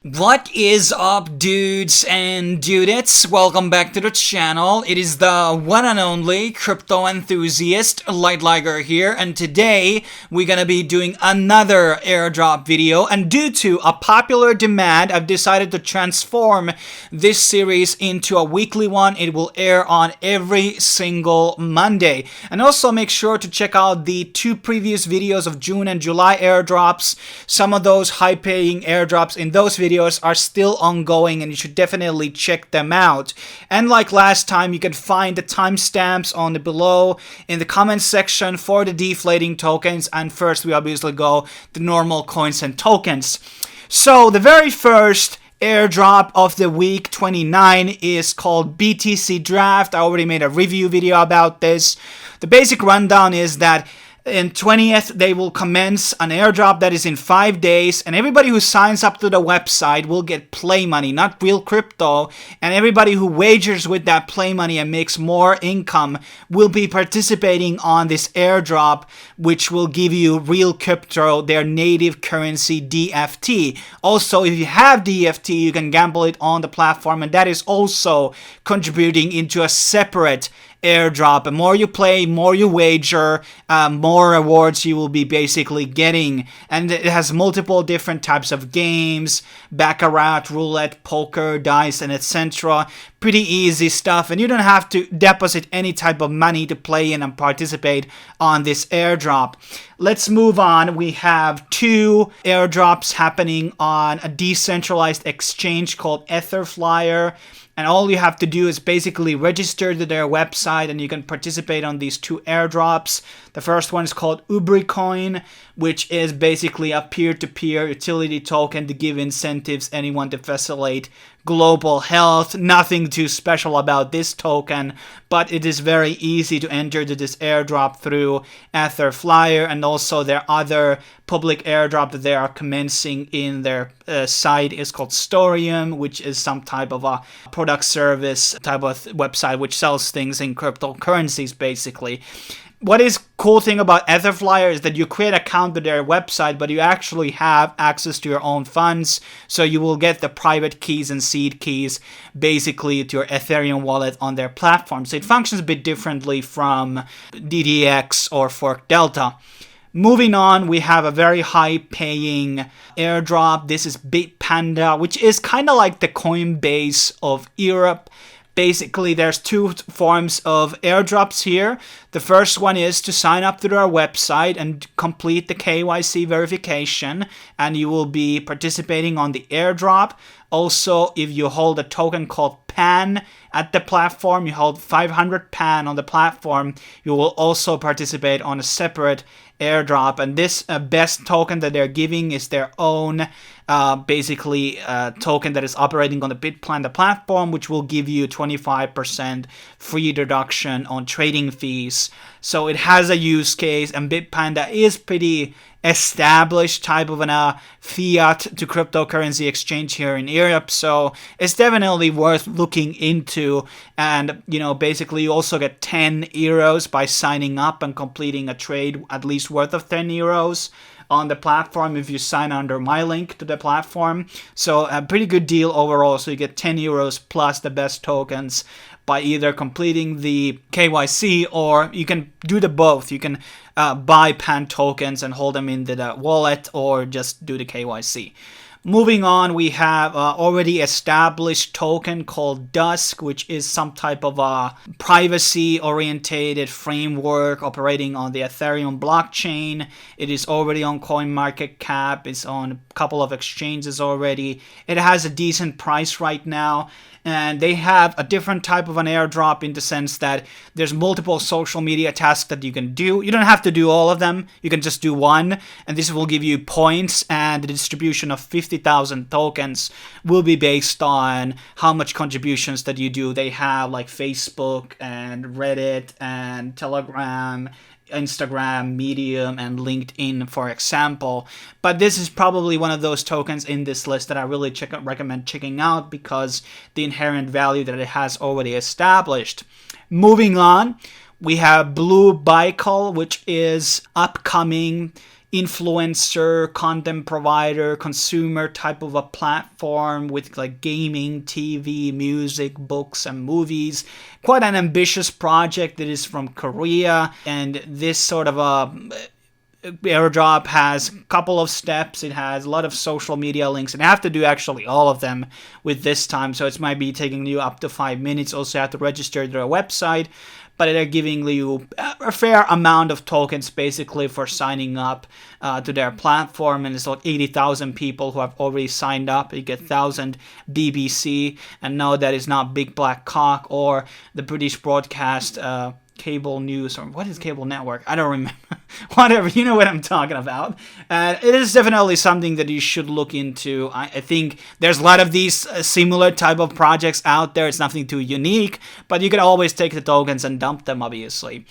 What is up, dudes and dudettes? Welcome back to the channel. It is the one and only crypto enthusiast LiteLiger here, and today we're gonna be doing another airdrop video. And due to a popular demand, I've decided to transform this series into a weekly one. It will air on every single Monday. And also make sure to check out the two previous videos of June and July airdrops. Some of those high-paying airdrops in those videos are still ongoing, and you should definitely check them out. And like last time, you can find the timestamps on the below in the comments section for the deflating tokens. And first, we obviously go the normal coins and tokens. So the very first airdrop of the week 29 is called BTC Draft. I already made a review video about this. The basic rundown is that in 20th, they will commence an airdrop that is in 5 days, and everybody who signs up to the website will get play money, not real crypto, and everybody who wagers with that play money and makes more income will be participating on this airdrop, which will give you real crypto, their native currency DFT. Also, if you have DFT, you can gamble it on the platform, and that is also contributing into a separate airdrop. The more you play, more you wager, more rewards you will be basically getting. And it has multiple different types of games: baccarat, roulette, poker, dice, and etc. Pretty easy stuff, and you don't have to deposit any type of money to play in and participate on this airdrop. Let's move on. We have two airdrops happening on a decentralized exchange called Flier. And all you have to do is basically register to their website, and you can participate on these two airdrops. The first one is called Coin, which is basically a peer-to-peer utility token to give incentives anyone to facilitate global health. Nothing too special about this token, but it is very easy to enter to this airdrop through Flier, and also their other public airdrop that they are commencing in their site is called Storium, which is some type of a product service type of website which sells things in cryptocurrencies basically. What is cool thing about Flier is that you create an account to their website, but you actually have access to your own funds. So you will get the private keys and seed keys basically to your Ethereum wallet on their platform. So it functions a bit differently from DDX or Fork Delta. Moving on, we have a very high-paying airdrop. This is BitPanda, which is kind of like the Coinbase of Europe. Basically, there's two forms of airdrops here. The first one is to sign up to their website and complete the KYC verification, and you will be participating on the airdrop. Also, if you hold a token called PAN at the platform, you hold 500 PAN on the platform, you will also participate on a separate airdrop. And this best token that they're giving is their own basically token that is operating on the BitPanda platform, which will give you 25% free deduction on trading fees. So it has a use case, and BitPanda is pretty established type of a fiat to cryptocurrency exchange here in Europe, so it's definitely worth looking into. And basically you also get 10 euros by signing up and completing a trade at least worth of 10 euros on the platform if you sign under my link to the platform. So a pretty good deal overall. So you get 10 euros plus the best tokens by either completing the KYC, or you can do the both. You can buy PAN tokens and hold them in the wallet, or just do the KYC. Moving on, we have already established token called Dusk, which is some type of a privacy-orientated framework operating on the Ethereum blockchain. It is already on CoinMarketCap. It's on a couple of exchanges already. It has a decent price right now. And they have a different type of an airdrop in the sense that there's multiple social media tasks that you can do. You don't have to do all of them. You can just do one, and this will give you points, and the distribution of 50,000 tokens will be based on how much contributions that you do. They have like Facebook and Reddit and Telegram, Instagram, Medium, and LinkedIn, for example. But this is probably one of those tokens in this list that I really recommend checking out because the inherent value that it has already established. Moving on, we have Blue Baikal, which is upcoming influencer, content provider, consumer type of a platform with like gaming, TV, music, books, and movies. Quite an ambitious project that is from Korea, and this sort of a airdrop has a couple of steps. It has a lot of social media links, and I have to do actually all of them with this time, so it might be taking you up to 5 minutes. Also, you have to register their website, but they're giving you a fair amount of tokens basically for signing up to their platform, and it's like 80,000 people who have already signed up. You get 1,000 BBC, and no, that is not Big Black Cock or the British broadcast cable news, or what is cable network? I don't remember. Whatever, you know what I'm talking about. It is definitely something that you should look into. I think there's a lot of these similar type of projects out there. It's nothing too unique, but you can always take the tokens and dump them, obviously.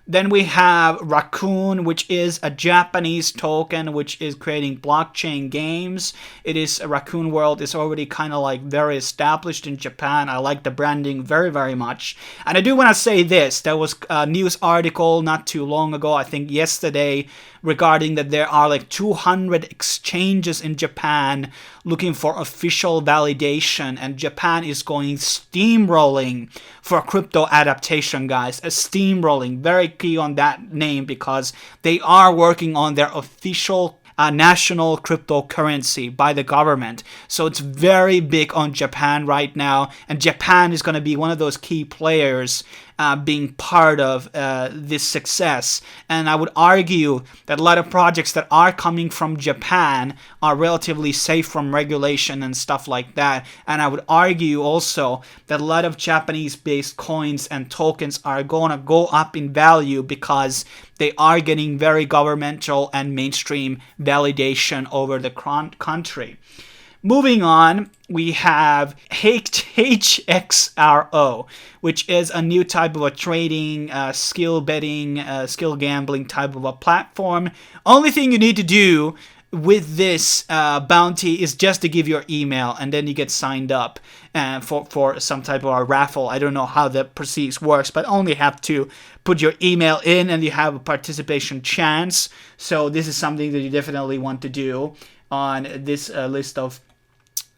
Then we have Raccoon, which is a Japanese token which is creating blockchain games. It is Raccoon World is already kind of like very established in Japan. I like the branding very, very much. And I do want to say this. There was a news article not too long ago, I think yesterday, regarding that there are like 200 exchanges in Japan looking for official validation, and Japan is going steamrolling for crypto adaptation, guys. A steamrolling, very key on that name, because they are working on their official national cryptocurrency by the government. So it's very big on Japan right now, and Japan is going to be one of those key players being part of this success. And I would argue that a lot of projects that are coming from Japan are relatively safe from regulation and stuff like that. And I would argue also that a lot of Japanese-based coins and tokens are going to go up in value because they are getting very governmental and mainstream validation over the country. Moving on, we have Hatehx, which is a new type of a trading, skill betting, skill gambling type of a platform. Only thing you need to do with this bounty is just to give your email, and then you get signed up for some type of a raffle. I don't know how the procedure works, but only have to put your email in and you have a participation chance. So this is something that you definitely want to do on this list of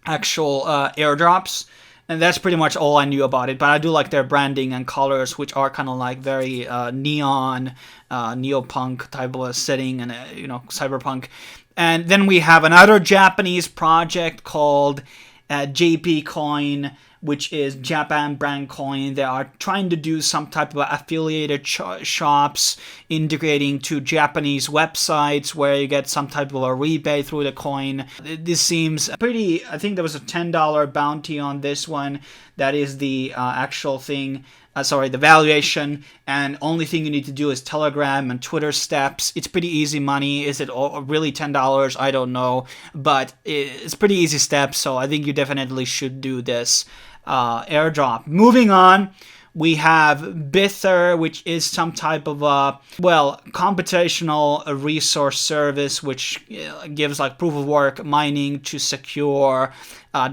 actual airdrops. And that's pretty much all I knew about it, but I do like their branding and colors, which are kind of like very neon, neopunk type of a setting, and cyberpunk. And then we have another Japanese project called JPCoin, which is Japan brand coin. They are trying to do some type of affiliated shops integrating to Japanese websites where you get some type of a rebate through the coin. This seems pretty. I think there was a $10 bounty on this one. That is the actual thing. The valuation, and only thing you need to do is Telegram and Twitter steps. It's pretty easy money. Is it really $10? I don't know, but it's pretty easy steps, so I think you definitely should do this airdrop. Moving on, we have Bither, which is some type of a, computational resource service, which gives like proof of work mining to secure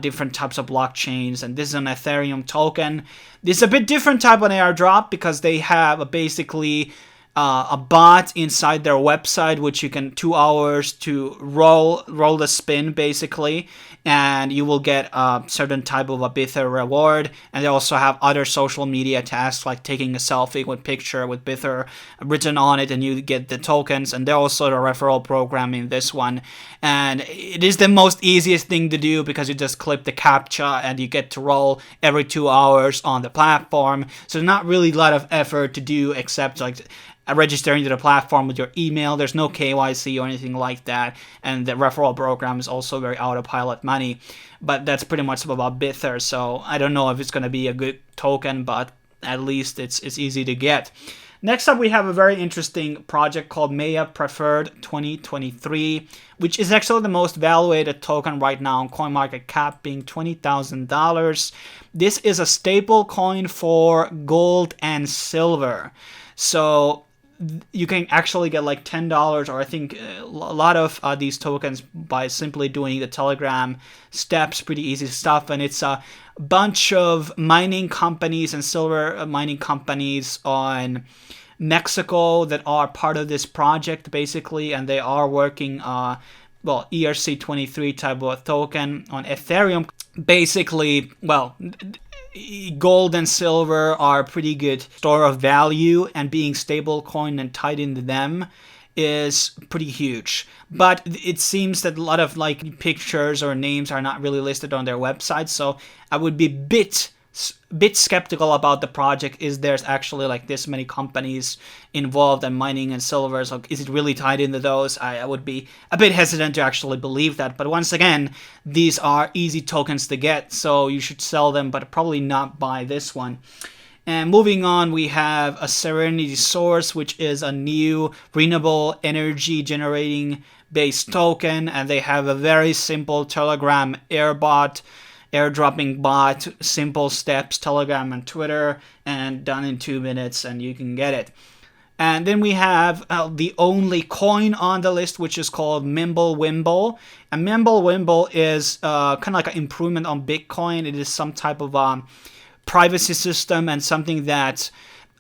different types of blockchains. And this is an Ethereum token. This is a bit different type of airdrop because they have basically a bot inside their website, which you can 2 hours to roll the spin basically, and you will get a certain type of a Bither reward. And they also have other social media tasks like taking a selfie with picture with Bither written on it, and you get the tokens. And there's also the referral program in this one, and it is the most easiest thing to do because you just click the captcha and you get to roll every 2 hours on the platform. So not really a lot of effort to do except like registering to the platform with your email. There's no KYC or anything like that, and the referral program is also very autopilot money. But that's pretty much about Bither, so I don't know if it's going to be a good token, but at least it's easy to get. Next up, we have a very interesting project called Maya Preferred 2023, which is actually the most valued token right now on CoinMarketCap, being $20,000. This is a stable coin for gold and silver. So you can actually get like $10, or I think a lot of these tokens by simply doing the Telegram steps, pretty easy stuff. And it's a bunch of mining companies and silver mining companies on Mexico that are part of this project basically, and they are working well, ERC23 type of token on Ethereum. Basically, well, gold and silver are a pretty good store of value, and being stablecoin and tied into them is pretty huge. But it seems that a lot of like pictures or names are not really listed on their website, so I would be bit skeptical about the project. Is there's actually like this many companies involved in mining and silver, so is it really tied into those? I would be a bit hesitant to actually believe that. But once again, these are easy tokens to get, so you should sell them, but probably not buy this one. And moving on, we have a Serenity Source, which is a new renewable energy generating based token, and they have a very simple Telegram airdropping bot, simple steps, Telegram and Twitter, and done in 2 minutes, and you can get it. And then we have the only coin on the list, which is called Wimble. And Wimble is kind of like an improvement on Bitcoin. It is some type of privacy system, and something that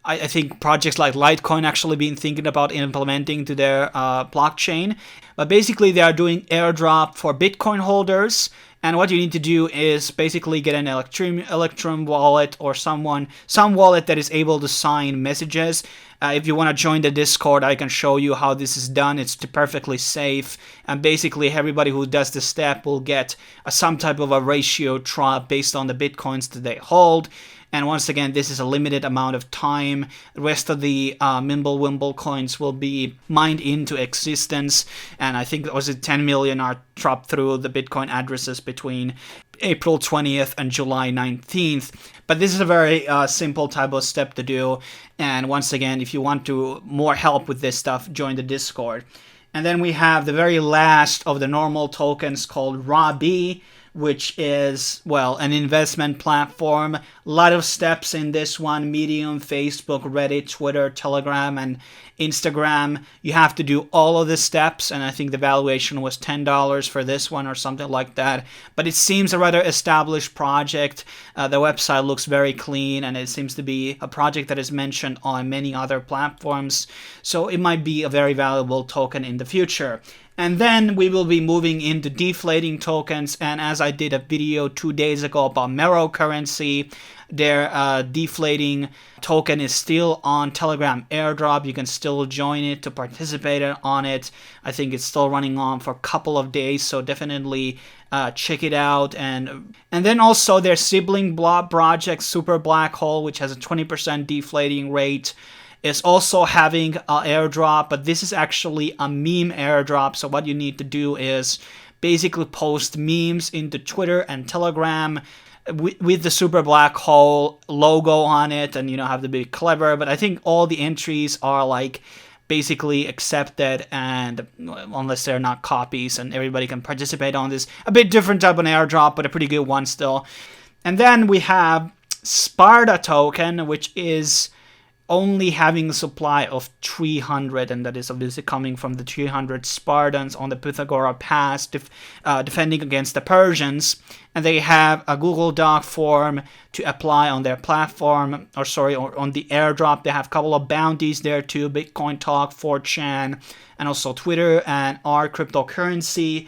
I think projects like Litecoin actually been thinking about implementing to their blockchain. But basically, they are doing airdrop for Bitcoin holders. And what you need to do is basically get an Electrum wallet or some wallet that is able to sign messages. If you want to join the Discord, I can show you how this is done. It's perfectly safe. And basically, everybody who does this step will get some type of a ratio drop based on the Bitcoins that they hold. And once again, this is a limited amount of time. The rest of the Wimble coins will be mined into existence. And I think 10 million are dropped through the Bitcoin addresses between April 20th and July 19th. But this is a very simple type of step to do. And once again, if you want more help with this stuff, join the Discord. And then we have the very last of the normal tokens called Robbie, which is, well, an investment platform. A lot of steps in this one: Medium, Facebook, Reddit, Twitter, Telegram, and Instagram. You have to do all of the steps, and I think the valuation was $10 for this one or something like that. But it seems a rather established project. The website looks very clean, and it seems to be a project that is mentioned on many other platforms. So it might be a very valuable token in the future. And then we will be moving into deflating tokens. And as I did a video 2 days ago about Mero currency, their deflating token is still on Telegram Airdrop. You can still join it to participate on it. I think it's still running on for a couple of days, so definitely check it out. And then also their sibling blob project, Super Black Hole, which has a 20% deflating rate, is also having an airdrop, but this is actually a meme airdrop. So what you need to do is basically post memes into Twitter and Telegram with the Super Black Hole logo on it, and have to be clever. But I think all the entries are like basically accepted, and unless they're not copies, and everybody can participate on this. A bit different type of airdrop, but a pretty good one still. And then we have Sparta token, which is only having a supply of 300, and that is obviously coming from the 300 Spartans on the Pythagora Pass defending against the Persians. And they have a Google Doc form to apply on their platform, or on the airdrop. They have a couple of bounties there too: Bitcoin Talk, 4chan, and also Twitter and our cryptocurrency.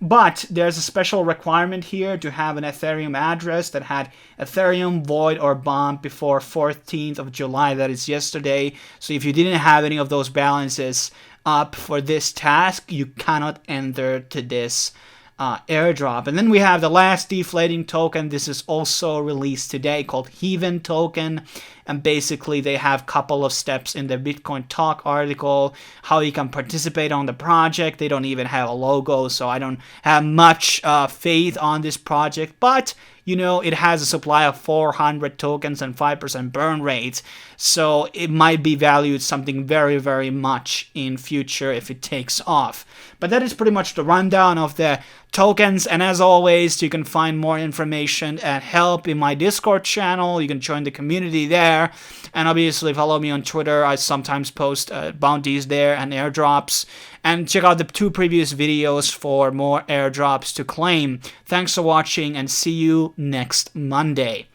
But there's a special requirement here to have an Ethereum address that had Ethereum void or bomb before 14th of July, that is yesterday. So if you didn't have any of those balances up for this task, you cannot enter to this airdrop. And then we have the last deflating token. This is also released today, called Heathen token. And basically they have a couple of steps in the Bitcoin Talk article, how you can participate on the project. They don't even have a logo, so I don't have much faith on this project. But it has a supply of 400 tokens and 5% burn rate. So it might be valued something very, very much in future if it takes off. But that is pretty much the rundown of the tokens. And as always, you can find more information and help in my Discord channel. You can join the community there. And obviously follow me on Twitter. I sometimes post bounties there and airdrops. And check out the 2 previous videos for more airdrops to claim. Thanks for watching, and see you next Monday.